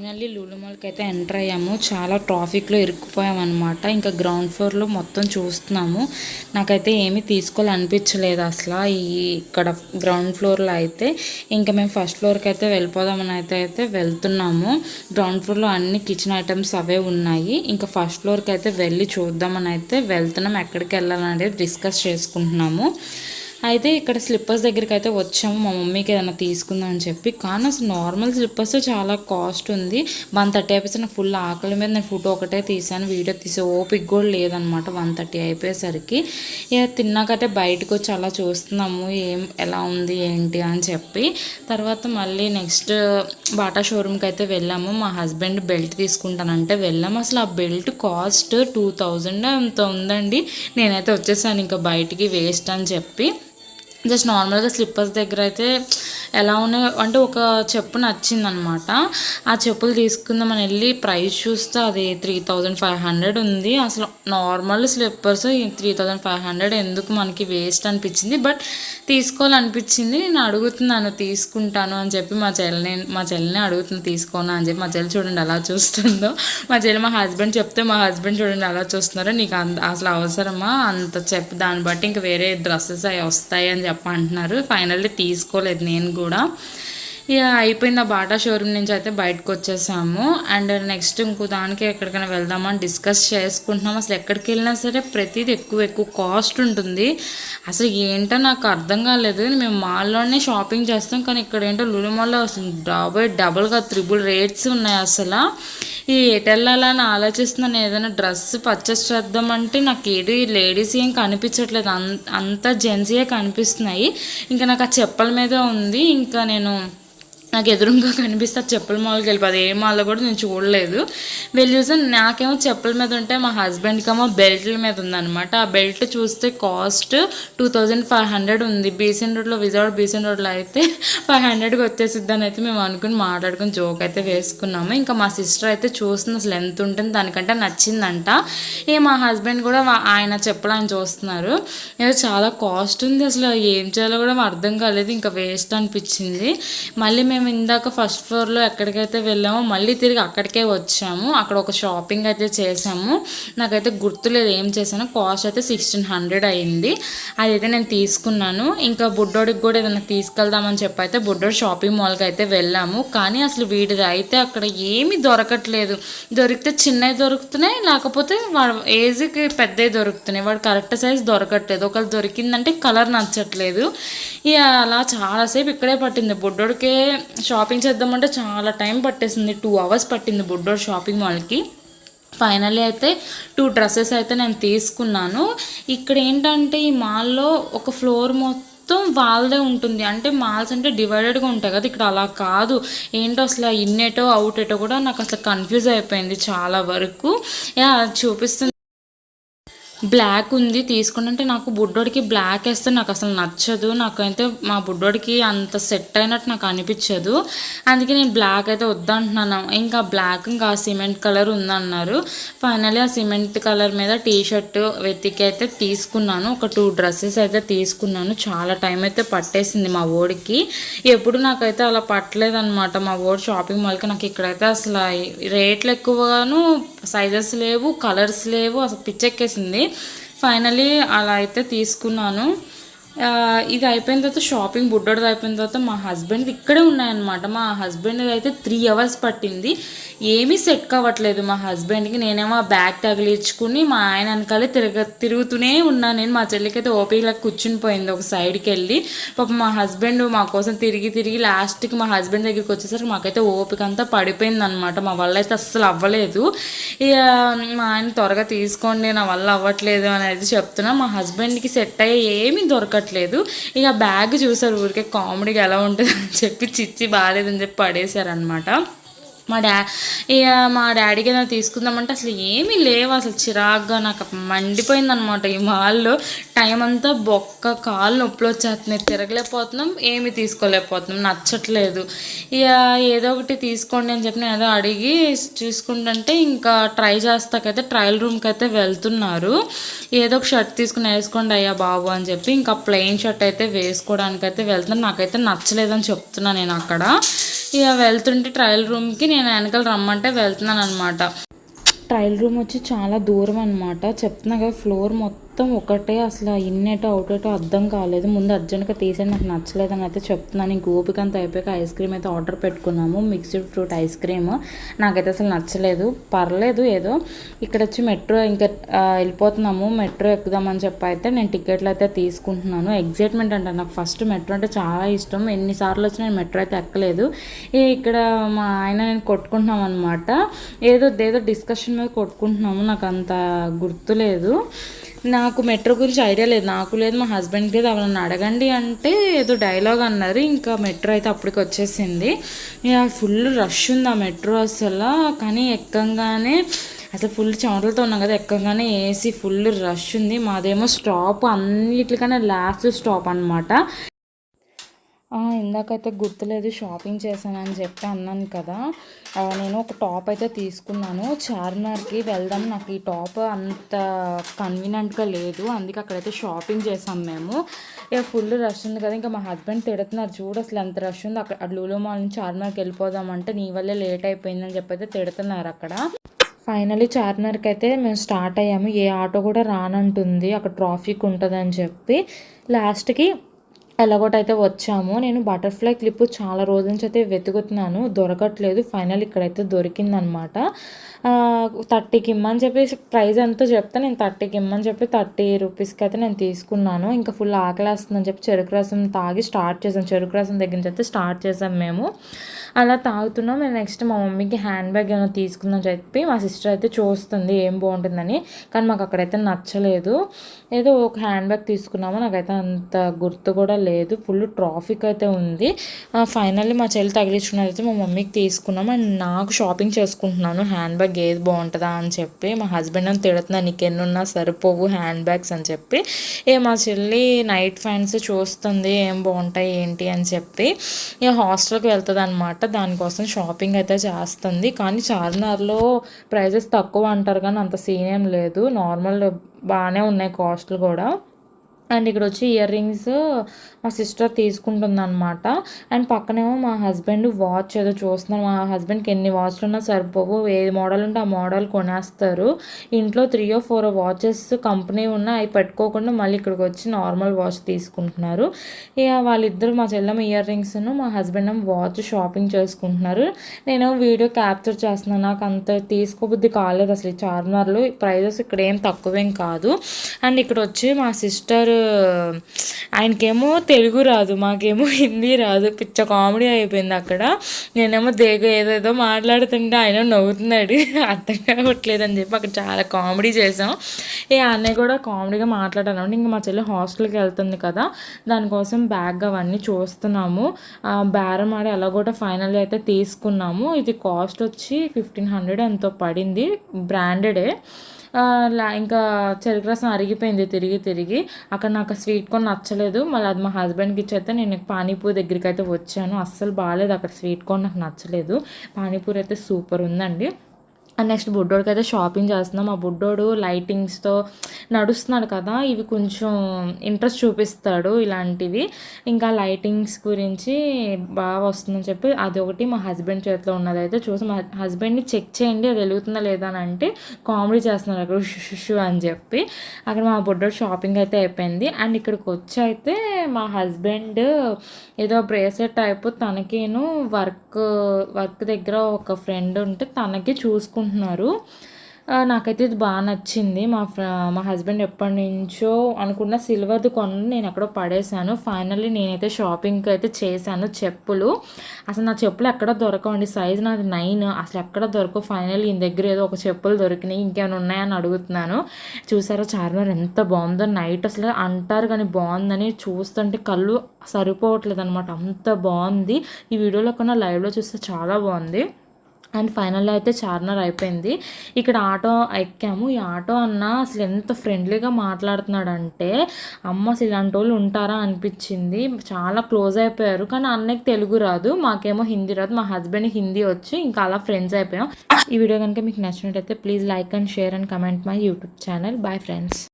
Finally Lulu మాల్కి అయితే enter అయ్యాము. చాలా ట్రాఫిక్లో ఇరుక్కుపోయామన్నమాట. ఇంకా గ్రౌండ్ ఫ్లోర్లో మొత్తం చూస్తున్నాము. నాకైతే ఏమీ తీసుకోవాలనిపించలేదు అసలు ఇక్కడ గ్రౌండ్ ఫ్లోర్లో అయితే. ఇంకా మేము ఫస్ట్ ఫ్లోర్కి అయితే వెళ్ళిపోదామని అయితే వెళ్తున్నాము. గ్రౌండ్ ఫ్లోర్లో అన్ని కిచెన్ ఐటమ్స్ అవే ఉన్నాయి. ఇంకా ఫస్ట్ ఫ్లోర్కి అయితే వెళ్ళి చూద్దామని అయితే వెళ్తున్నాం. ఎక్కడికి వెళ్ళాలనేది డిస్కస్ చేసుకుంటున్నాము. అయితే ఇక్కడ స్లిప్పర్స్ దగ్గరికి అయితే వచ్చాము. మా మమ్మీకి ఏదైనా తీసుకుందాం అని చెప్పి. కానీ అసలు నార్మల్ స్లిప్పర్స్ చాలా కాస్ట్ ఉంది. 130 అయిపోయి నాకు ఫుల్ ఆకలి మీద నేను ఫోటో ఒకటే తీసాను, వీడియో తీసే ఓపిక కూడా లేదనమాట. 130 అయిపోయేసరికి ఇక తిన్నాకైతే బయటకు వచ్చి అలా చూస్తున్నాము ఎలా ఉంది ఏంటి అని చెప్పి. తర్వాత మళ్ళీ నెక్స్ట్ బాటా షోరూమ్కి అయితే వెళ్ళాము. మా హస్బెండ్ బెల్ట్ తీసుకుంటానంటే వెళ్ళాము. అసలు ఆ బెల్ట్ కాస్ట్ 2000 అంత ఉందండి. నేనైతే వచ్చేసాను ఇంకా బయటికి, వేస్ట్ అని చెప్పి. జస్ట్ నార్మల్గా స్లిప్పర్స్ దగ్గర అయితే ఎలా ఉన్నాయి అంటే ఒక చెప్పు నచ్చిందనమాట. ఆ చెప్పులు తీసుకుందామని వెళ్ళి ప్రైస్ చూస్తే అది 3500 ఉంది. అసలు నార్మల్ స్లిప్పర్స్ 3500 ఎందుకు మనకి వేస్ట్ అనిపించింది. బట్ తీసుకోవాలనిపించింది. నేను అడుగుతున్నాను తీసుకుంటాను అని చెప్పి మా చెల్లిని అడుగుతున్నాను తీసుకోను అని చెప్పి. మా చెల్లి చూడండి అలా చూస్తుందో. మా చెల్లి మా హస్బెండ్ చెప్తే మా హస్బెండ్ చూడండి అలా చూస్తున్నారో. నీకు అసలు అవసరమా అంత చెప్పి, దాన్ని బట్టి ఇంకా వేరే డ్రెస్సెస్ అవి వస్తాయి అని చెప్పి అంటున్నారు. ఫైనల్లీ తీసుకోలేదు నేను కూడా. ఇక అయిపోయింది. ఆ బాటా షోరూమ్ నుంచి అయితే బయటకు వచ్చేసాము. అండ్ నెక్స్ట్ ఇంకో దానికి ఎక్కడికైనా వెళ్దామని డిస్కస్ చేసుకుంటున్నాము. అసలు ఎక్కడికి వెళ్ళినా సరే ప్రతిదీ ఎక్కువ కాస్ట్ ఉంటుంది. అసలు ఏంటో నాకు అర్థం కాలేదు. మేము మాల్లోనే షాపింగ్ చేస్తాం, కానీ ఇక్కడ ఏంటో లులు మాల్లో అసలు డబుల్గా 3 రేట్స్ ఉన్నాయి. అసలు ఈ ఎటు వెళ్ళాలని ఆలోచిస్తున్నాను. ఏదైనా డ్రెస్ పర్చేస్ చేద్దామంటే నాకు ఏది లేడీస్ ఏం కనిపించట్లేదు, అంత జెంట్సే కనిపిస్తున్నాయి. ఇంకా నాకు ఆ చెప్పల మీద ఉంది. ఇంకా నాకు ఎదురుగా కనిపిస్తే చెప్పుల మాల్కి వెళ్ళిపోదు. ఏ మాల్లో కూడా నేను చూడలేదు. వెళ్ళి చూసాను. నాకేమో చెప్పుల మీద ఉంటే మా హస్బెండ్కేమో బెల్ట్ల మీద ఉందన్నమాట. ఆ బెల్ట్ చూస్తే కాస్ట్ 2500 ఉంది. బీసెన్ రోడ్లో, విజయవాడ బీసెన్ రోడ్లో అయితే 500కి వచ్చేసిద్దని అయితే మేము అనుకుని మాట్లాడుకుని జోక్ అయితే వేసుకున్నాము. ఇంకా మా సిస్టర్ అయితే చూస్తుంది అసలు ఎంత ఉంటుంది, దానికంటే నచ్చిందంట. మా హస్బెండ్ కూడా ఆయన చెప్పులు ఆయన చూస్తున్నారు. ఏదో చాలా కాస్ట్ ఉంది. అసలు ఏం చేయాలో కూడా అర్థం కాలేదు. ఇంకా వేస్ట్ అనిపించింది. మళ్ళీ మేము ఇందాక ఫస్ట్ ఫ్లోర్లో ఎక్కడికైతే వెళ్ళామో మళ్ళీ తిరిగి అక్కడికే వచ్చాము. అక్కడ ఒక షాపింగ్ అయితే చేసాము. నాకైతే గుర్తులేదు ఏం చేశాను. కాస్ట్ అయితే 1600 అయింది. అదైతే నేను తీసుకున్నాను. ఇంకా బుడ్డోడికి కూడా ఏదైనా తీసుకెళ్దామని చెప్పి అయితే బుడ్డోడి షాపింగ్ మాల్కి అయితే వెళ్ళాము. కానీ అసలు వీడిది అయితే అక్కడ ఏమీ దొరకట్లేదు. దొరికితే చిన్నవి దొరుకుతున్నాయి, లేకపోతే వాడు ఏజ్కి పెద్దవి దొరుకుతున్నాయి. వాడు కరెక్ట్ సైజ్ దొరకట్లేదు. ఒకళ్ళు దొరికిందంటే కలర్ నచ్చట్లేదు. ఇక అలా చాలాసేపు ఇక్కడే పట్టింది. బుడ్డోడికే షాపింగ్ చేద్దామంటే చాలా టైం పట్టేసింది. 2 hours పట్టింది బుడ్డోడు షాపింగ్ మాల్కి. ఫైనల్లీ అయితే 2 డ్రెస్సెస్ అయితే నేను తీసుకున్నాను. ఇక్కడ ఏంటంటే ఈ మాల్లో ఒక ఫ్లోర్ మొత్తం వాళ్ళదే ఉంటుంది. అంటే మాల్స్ అంటే డివైడెడ్గా ఉంటాయి కదా, ఇక్కడ అలా కాదు. ఏంటో అసలు ఇన్నేటో అవుటేటో కూడా నాకు అసలు కన్ఫ్యూజ్ అయిపోయింది చాలా వరకు. చూపిస్తుంది. బ్లాక్ ఉంది తీసుకుంటే, నాకు బుడ్డోడికి బ్లాక్ వేస్తే నాకు అసలు నచ్చదు. నాకైతే మా బుడ్డోడికి అంత సెట్ అయినట్టు నాకు అనిపించదు. అందుకే నేను బ్లాక్ అయితే వద్దంటున్నాను. ఇంకా బ్లాక్ ఇంకా సిమెంట్ కలర్ ఉందన్నారు. ఫైనల్లీ ఆ సిమెంట్ కలర్ మీద టీషర్ట్ వెతికి అయితే తీసుకున్నాను. ఒక 2 డ్రెస్సెస్ అయితే తీసుకున్నాను. చాలా టైం అయితే పట్టేసింది మా ఓడికి. ఎప్పుడు నాకైతే అలా పట్టలేదన్నమాట. మా ఓడి షాపింగ్ మాల్కి నాకు ఇక్కడైతే అసలు రేట్లు ఎక్కువగాను, సైజెస్ లేవు, కలర్స్ లేవు, అసలు పిచ్చెక్కేసింది. ఫైనలీ అలా అయితే తీసుకున్నాను. ఇది అయిపోయిన తర్వాత షాపింగ్ బుడ్డోడిది అయిపోయిన తర్వాత మా హస్బెండ్ ఇక్కడే ఉన్నాయన్నమాట. మా హస్బెండ్ అయితే 3 hours పట్టింది. ఏమీ సెట్ కావట్లేదు మా హస్బెండ్కి. నేనేమో ఆ బ్యాగ్ తగిలించుకుని మా ఆయన వెనకాలే తిరుగుతూనే ఉన్నాను. నేను మా చెల్లికి అయితే ఓపికలా కూర్చుని పోయింది ఒక సైడ్కి వెళ్ళి. పాప మా హస్బెండ్ మా కోసం తిరిగి లాస్ట్కి మా హస్బెండ్ దగ్గరికి వచ్చేసరికి మాకైతే ఓపిక అంతా పడిపోయింది అనమాట. మా వల్ల అయితే అస్సలు అవ్వలేదు. ఇక మా ఆయన త్వరగా తీసుకోండి, నా వల్ల అవ్వట్లేదు అని అయితే చెప్తున్నా. మా హస్బెండ్కి సెట్ అయ్యే ఏమీ దొరకట్లేదు. ఇక బ్యాగ్ చూసారు, ఊరికే కామెడీగా ఎలా ఉంటుంది అని చెప్పి చిచ్చి బాగాలేదని చెప్పి పడేశారనమాట. మా డాడీకి ఏదైనా తీసుకుందామంటే అసలు ఏమీ లేవు. అసలు చిరాగ్గా నాకు మండిపోయిందనమాట. ఈ మాల్లో టైం అంతా బొక్క కాళ్ళు నొప్పులు వచ్చేస్తున్నాయి, తిరగలేకపోతున్నాం, ఏమీ తీసుకోలేకపోతున్నాం, నచ్చట్లేదు. ఇక ఏదో ఒకటి తీసుకోండి అని చెప్పి నేను ఏదో అడిగి చూసుకుంటుంటే ఇంకా ట్రై చేస్తాకైతే ట్రయల్ రూమ్కి అయితే వెళ్తున్నారు. ఏదో ఒక షర్ట్ తీసుకుని వేసుకోండి అయ్యా బాబు అని చెప్పి ఇంకా ప్లెయిన్ షర్ట్ అయితే వేసుకోవడానికి అయితే వెళ్తున్నాను. నాకైతే నచ్చలేదని చెప్తున్నాను నేను అక్కడ. ఇక వెళ్తుంటే ట్రయల్ రూమ్కి నేను వెనకాల రమ్మంటే వెళ్తున్నాను అనమాట. ట్రయల్ రూమ్ వచ్చి చాలా దూరం అనమాట. చెప్తున్నా కదా, ఫ్లోర్ మొత్తం ఒకటే, అసలు ఇన్నేటో అవుటేటో అర్థం కాలేదు. ముందు అర్జెంట్గా తీసేది, నాకు నచ్చలేదని అయితే చెప్తున్నాను. ఇంక ఓపిక అంతా అయిపోయాక ఐస్ క్రీమ్ అయితే ఆర్డర్ పెట్టుకున్నాము, మిక్స్డ్ ఫ్రూట్ ఐస్ క్రీమ్. నాకైతే అసలు నచ్చలేదు, పర్లేదు ఏదో. ఇక్కడ వచ్చి మెట్రో ఇంకా వెళ్ళిపోతున్నాము, మెట్రో ఎక్కుదామని చెప్పి అయితే నేను టికెట్లు అయితే తీసుకుంటున్నాను. ఎగ్జైట్మెంట్ అంటే నాకు ఫస్ట్ మెట్రో అంటే చాలా ఇష్టం. ఎన్నిసార్లు వచ్చి నేను మెట్రో అయితే ఎక్కలేదు. ఇక్కడ మా ఆయన నేను కొట్టుకుంటున్నాం అనమాట, ఏదో డిస్కషన్ మీద కొట్టుకుంటున్నాము. నాకు అంత గుర్తులేదు, నాకు మెట్రో గురించి ఐడియా లేదు, నాకు లేదు, మా హస్బెండ్కి లేదు. వాళ్ళని అడగండి అంటే ఏదో డైలాగ్ అన్నారు. ఇంకా మెట్రో అయితే అప్పటికి వచ్చేసింది. ఇక ఫుల్ రష్ ఉంది ఆ మెట్రో అసలు. కానీ ఎక్కంగానే అసలు ఫుల్ చెమటలతో ఉన్నాం కదా, ఎక్కగానే ఏసీ ఫుల్ రష్ ఉంది. మాదేమో స్టాప్ అన్నిటికన్నా లాస్ట్ స్టాప్ అనమాట. ఇందాకైతే గుర్తులేదు, షాపింగ్ చేశానని చెప్పి అన్నాను కదా. నేను ఒక టాప్ అయితే తీసుకున్నాను. చార్మినార్కి వెళ్దాం, నాకు ఈ టాప్ అంత కన్వీనియంట్గా లేదు, అందుకే అక్కడైతే షాపింగ్ చేసాం మేము. ఇక ఫుల్ రష్ ఉంది కదా, ఇంకా మా హస్బెండ్ తిడుతున్నారు, చూడు అసలు ఎంత రష్ ఉంది అక్కడ. లూలు మాల్ నుంచి చార్మినార్కి వెళ్ళిపోదామంటే నీ వల్లే లేట్ అయిపోయిందని చెప్పి అయితే తిడుతున్నారు అక్కడ. ఫైనలీ చార్మినార్కి అయితే మేము స్టార్ట్ అయ్యాము. ఏ ఆటో కూడా రానంటుంది, అక్కడ ట్రాఫిక్ ఉంటుందని చెప్పి. లాస్ట్కి ఎలాగోటైతే వచ్చాము. నేను బటర్ఫ్లై క్లిప్ చాలా రోజుల నుంచి అయితే వెతుకుతున్నాను, దొరకట్లేదు. ఫైనల్ ఇక్కడైతే దొరికిందనమాట. 30కి ఇమ్మని చెప్పి ప్రైస్ ఎంతో చెప్తే నేను 30కి ఇమ్మని చెప్పి 30 రూపీస్కి అయితే నేను తీసుకున్నాను. ఇంకా ఫుల్ ఆకలేస్తుందని చెప్పి చెరుకు రసం తాగి స్టార్ట్ చేసాం. చెరుకు రసం దగ్గర నుంచి అయితే స్టార్ట్ చేసాం మేము. అలా తాగుతున్నాం. నేను నెక్స్ట్ మా మమ్మీకి హ్యాండ్ బ్యాగ్ ఏమైనా తీసుకుందని చెప్పి మా సిస్టర్ అయితే చూస్తుంది ఏం బాగుంటుందని. కానీ మాకు అక్కడైతే నచ్చలేదు. ఏదో ఒక హ్యాండ్ బ్యాగ్ తీసుకున్నాము, నాకైతే అంత గుర్తు కూడా లేదు. ఫుల్ ట్రాఫిక్ అయితే ఉంది. ఫైనల్లీ మా చెల్లి తగిలించుకున్నది అయితే మా మమ్మీకి తీసుకున్నాం. అండ్ నాకు షాపింగ్ చేసుకుంటున్నాను, హ్యాండ్ బ్యాగ్ ఏది బాగుంటుందా అని చెప్పి. మా హస్బెండ్ అని తిడుతున్నాను, నీకు ఎన్నున్నా సరిపోవు హ్యాండ్ బ్యాగ్స్ అని చెప్పి. మా చెల్లి నైట్ ఫ్యాన్స్ చూస్తుంది ఏం బాగుంటాయి ఏంటి అని చెప్పి. ఇక హాస్టల్కి వెళ్తుంది అనమాట, దానికోసం షాపింగ్ అయితే చేస్తుంది. కానీ చార్మినార్లో ప్రైజెస్ తక్కువ అంటారు కానీ అంత సీన్ ఏం లేదు, నార్మల్ బాగానే ఉన్నాయి కాస్ట్లు కూడా. అండ్ ఇక్కడ వచ్చి ఇయర్ రింగ్స్ మా సిస్టర్ తీసుకుంటుంది అనమాట. అండ్ పక్కనేమో మా హస్బెండ్ వాచ్ ఏదో చూస్తున్నారు. మా హస్బెండ్కి ఎన్ని వాచ్లు ఉన్నా సరిపోవు, ఏ మోడల్ ఉంటే ఆ మోడల్ కొనేస్తారు. ఇంట్లో 3 or 4 వాచెస్ కంపెనీ ఉన్న అవి పెట్టుకోకుండా మళ్ళీ ఇక్కడికి వచ్చి నార్మల్ వాచ్ తీసుకుంటున్నారు. ఇక వాళ్ళిద్దరు, మా చెల్లెమ్మ ఇయర్ రింగ్స్ను, మా హస్బెండ్ వాచ్ షాపింగ్ చేసుకుంటున్నారు. నేను వీడియో క్యాప్చర్ చేస్తున్నాను, నాకు అంత తీసుకోబుద్ధి కాలేదు అసలు. ఈ చార్మినార్లో ప్రైజెస్ ఇక్కడ ఏం తక్కువేం కాదు. అండ్ ఇక్కడ వచ్చి మా సిస్టర్, ఆయనకేమో తెలుగు రాదు, మాకేమో హిందీ రాదు, పిచ్చ కామెడీ అయిపోయింది అక్కడ. నేనేమో ఏదేదో మాట్లాడుతుంటే ఆయన నవ్వుతున్నాడు, అర్థం కావట్లేదని చెప్పి అక్కడ చాలా కామెడీ చేసాం. అన్నయ్య కూడా కామెడీగా మాట్లాడాను. ఇంకా మా చెల్లి హాస్టల్కి వెళ్తుంది కదా, దానికోసం బ్యాగ్ అవన్నీ చూస్తున్నాము. బేరం ఆడి అలా కూడా ఫైనల్ అయితే తీసుకున్నాము. ఇది కాస్ట్ వచ్చి 1500 ఎంతో పడింది, బ్రాండెడే. ఇంకా చెరుకు రసం అరిగిపోయింది తిరిగి. అక్కడ నాకు స్వీట్ కార్న్ నచ్చలేదు, మళ్ళీ అది మా హస్బెండ్కి ఇచ్చేస్తే నేను పానీపూరి దగ్గరికి అయితే వచ్చాను. అస్సలు బాగాలేదు అక్కడ, స్వీట్ కార్న్ నాకు నచ్చలేదు. పానీపూరి అయితే సూపర్ ఉందండి. అండ్ నెక్స్ట్ బుడ్డోడికి అయితే షాపింగ్ చేస్తున్నాం. ఆ బుడ్డోడు లైటింగ్స్తో నడుస్తున్నాడు కదా, ఇవి కొంచెం ఇంట్రెస్ట్ చూపిస్తాడు ఇలాంటివి. ఇంకా లైటింగ్స్ గురించి బాగా వస్తుందని చెప్పి అది ఒకటి మా హస్బెండ్ చేతిలో ఉన్నది అయితే చూసి మా హస్బెండ్ని చెక్ చేయండి అది వెలుగుతుందా లేదా అని అంటే కామెడీ చేస్తున్నారు అక్కడ షుషు అని చెప్పి. అక్కడ మా బుడ్డోడు షాపింగ్ అయితే అయిపోయింది. అండ్ ఇక్కడికి వచ్చి అయితే మా హస్బెండ్ ఏదో బ్రేస్లెట్ టైపు తనకేను వర్క్ దగ్గర ఒక ఫ్రెండ్ ఉంటే తనకి చూసుకుంటున్నారు. నాకైతే ఇది బాగా నచ్చింది. మా హస్బెండ్ ఎప్పటి నుంచో అనుకున్న సిల్వర్ది కొను, నేను ఎక్కడో పడేశాను. ఫైనల్లీ నేనైతే షాపింగ్కి అయితే చేశాను. చెప్పులు అసలు నా చెప్పులు ఎక్కడ దొరకవండి, సైజ్ నాది 9, అసలు ఎక్కడ దొరకవు. ఫైనల్లీ ఈయన దగ్గర ఏదో ఒక చెప్పులు దొరికినాయి, ఇంకేమైనా ఉన్నాయని అడుగుతున్నాను. చూసారా చార్మినార్ ఎంత బాగుందో, నైట్ అసలు అంటారు కానీ బాగుందని, చూస్తుంటే కళ్ళు సరిపోవట్లేదు అనమాట, అంత బాగుంది. ఈ వీడియోలో కన్నా లైవ్లో చూస్తే చాలా బాగుంది. అండ్ ఫైనల్లో అయితే చార్మినార్ అయిపోయింది. ఇక్కడ ఆటో ఎక్కాము. ఈ ఆటో అన్న అసలు ఎంత ఫ్రెండ్లీగా మాట్లాడుతున్నాడంటే అమ్మ అసలు ఇలాంటి వాళ్ళు ఉంటారా అనిపించింది. చాలా క్లోజ్ అయిపోయారు. కానీ అన్నకి తెలుగు రాదు, మాకేమో హిందీ రాదు, మా హస్బెండ్ హిందీ వచ్చి ఇంకా అలా ఫ్రెండ్స్ అయిపోయాం. ఈ వీడియో కనుక మీకు నచ్చినట్టయితే please like and share and comment my YouTube channel. Bye friends.